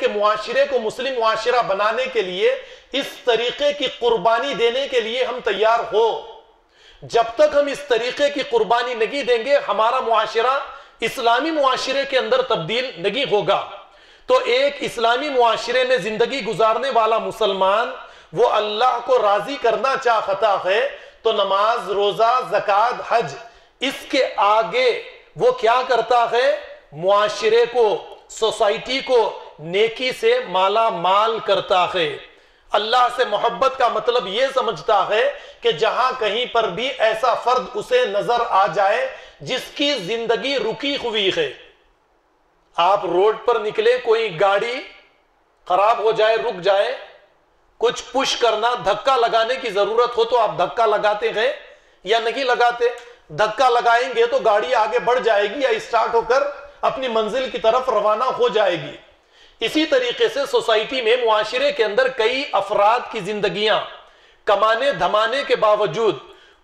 کہ معاشرے کو مسلم معاشرہ بنانے کے لیے اس طریقے کی قربانی دینے کے لیے ہم تیار ہو. جب تک ہم اس طریقے کی قربانی نہیں دیں گے ہمارا معاشرہ اسلامی معاشرے کے اندر تبدیل نہیں ہوگا. تو ایک اسلامی معاشرے میں زندگی گزارنے والا مسلمان وہ اللہ کو راضی کرنا چاہتا ہے تو نماز، روزہ، زکوٰۃ، حج، اس کے آگے وہ کیا کرتا ہے؟ معاشرے کو، سوسائٹی کو نیکی سے مالا مال کرتا ہے. اللہ سے محبت کا مطلب یہ سمجھتا ہے کہ جہاں کہیں پر بھی ایسا فرد اسے نظر آ جائے جس کی زندگی رکی ہوئی ہے. آپ روڈ پر نکلے، کوئی گاڑی خراب ہو جائے، رک جائے، کچھ پش کرنا، دھکا لگانے کی ضرورت ہو تو آپ دھکا لگاتے ہیں یا نہیں لگاتے؟ دھکا لگائیں گے تو گاڑی آگے بڑھ جائے گی یا اسٹارٹ ہو کر اپنی منزل کی طرف روانہ ہو جائے گی. اسی طریقے سے سوسائٹی میں، معاشرے کے اندر کئی افراد کی زندگیاں کمانے دھمانے کے باوجود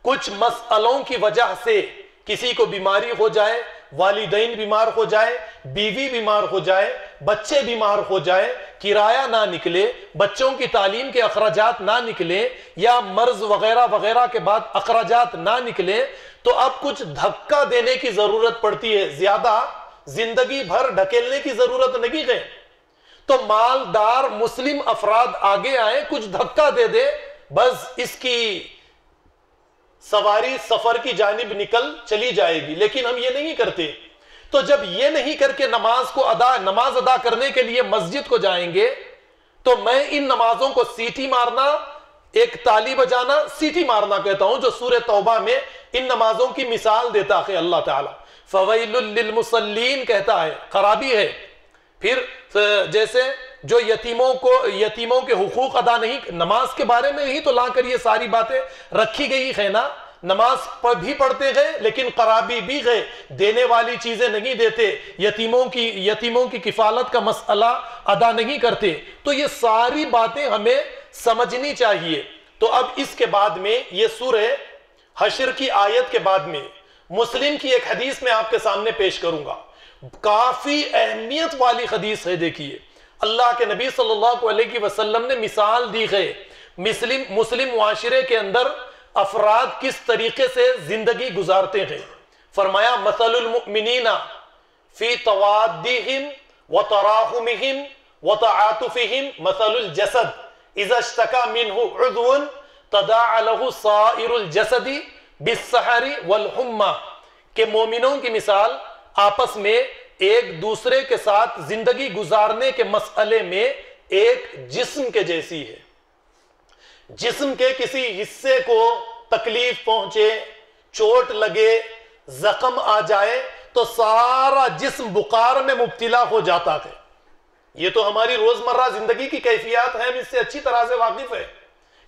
کچھ مسئلوں کی وجہ سے، کسی کو بیماری ہو جائے، والدین بیمار ہو جائے، بیوی بیمار ہو جائے، بچے بیمار ہو جائے، کرایہ نہ نکلے، بچوں کی تعلیم کے اخراجات نہ نکلے، یا مرض وغیرہ وغیرہ کے بعد اخراجات نہ نکلے، تو اب کچھ دھکا دینے کی ضرورت پڑتی ہے. زیادہ زندگی بھر ڈھکیلنے کی ضرورت نہیں ہے. تو مالدار مسلم افراد آگے آئیں، کچھ دھکا دے دے، بس اس کی سواری سفر کی جانب نکل چلی جائے گی. لیکن ہم یہ نہیں کرتے. تو جب یہ نہیں کر کے نماز ادا کرنے کے لیے مسجد کو جائیں گے تو میں ان نمازوں کو سیٹی مارنا، ایک تالی بجانا، سیٹی مارنا کہتا ہوں، جو سورہ توبہ میں ان نمازوں کی مثال دیتا ہے اللہ تعالی. فویل للمصلین کہتا ہے، خرابی ہے. پھر جیسے جو یتیموں کے حقوق ادا نہیں، نماز کے بارے میں ہی تو لا کر یہ ساری باتیں رکھی گئی ہے نا. نماز بھی پڑھتے گئے لیکن خرابی بھی گئے، دینے والی چیزیں نہیں دیتے، یتیموں کی کفالت کا مسئلہ ادا نہیں کرتے. تو یہ ساری باتیں ہمیں سمجھنی چاہیے. تو اب اس کے بعد میں یہ سورہ حشر کی آیت کے بعد میں مسلم کی ایک حدیث میں آپ کے سامنے پیش کروں گا. کافی اہمیت والی حدیث ہے. دیکھیے اللہ کے نبی صلی اللہ علیہ وسلم نے مثال دی ہے مسلم معاشرے کے اندر افراد کس طریقے سے زندگی گزارتے ہیں. فرمایا مثل المؤمنین فی توادہم وتراحمہم وتعاطفہم مثل الجسد اذا اشتکا منہ عضو تداعی لہ سائر الجسد بالسحر والحمى. کہ مومنوں کی مثال آپس میں ایک دوسرے کے ساتھ زندگی گزارنے کے مسئلے میں ایک جسم کے جیسی ہے. جسم کے کسی حصے کو تکلیف پہنچے، چوٹ لگے، زخم آ جائے تو سارا جسم بخار میں مبتلا ہو جاتا ہے. یہ تو ہماری روزمرہ زندگی کی کیفیات ہیں، ہم اس سے اچھی طرح سے واقف ہے.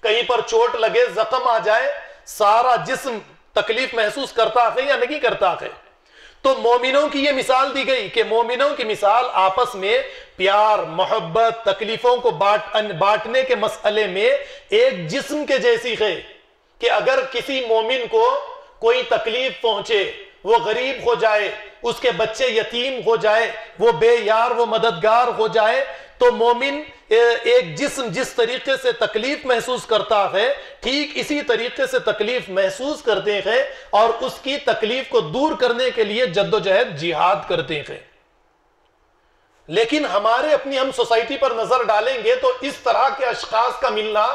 کہیں پر چوٹ لگے، زخم آ جائے، سارا جسم تکلیف محسوس کرتا ہے یا نہیں کرتا ہے. تو مومنوں کی یہ مثال دی گئی کہ مومنوں کی مثال آپس میں پیار، محبت، تکلیفوں کو بانٹنے کے مسئلے میں ایک جسم کے جیسی ہے. کہ اگر کسی مومن کو کوئی تکلیف پہنچے، وہ غریب ہو جائے، اس کے بچے یتیم ہو جائے، وہ بے یار، وہ مددگار ہو جائے، تو مومن ایک جسم جس طریقے سے تکلیف محسوس کرتا ہے ٹھیک اسی طریقے سے تکلیف محسوس کرتے ہیں اور اس کی تکلیف کو دور کرنے کے لیے جدوجہد جہاد کرتے ہیں. لیکن ہم سوسائٹی پر نظر ڈالیں گے تو اس طرح کے اشخاص کا ملنا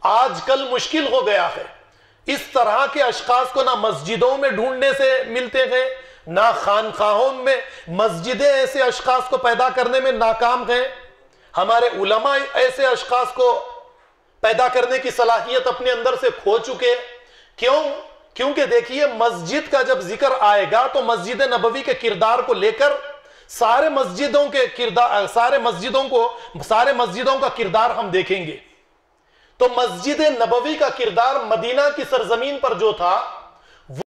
آج کل مشکل ہو گیا ہے. اس طرح کے اشخاص کو نہ مسجدوں میں ڈھونڈنے سے ملتے ہیں، نہ خانقاہوں میں. مسجدیں ایسے اشخاص کو پیدا کرنے میں ناکام ہیں. ہمارے علماء ایسے اشخاص کو پیدا کرنے کی صلاحیت اپنے اندر سے کھو چکے. کیونکہ دیکھیے مسجد کا جب ذکر آئے گا تو مسجد نبوی کے کردار کو لے کر سارے مسجدوں کا کردار ہم دیکھیں گے. تو مسجد نبوی کا کردار مدینہ کی سرزمین پر جو تھا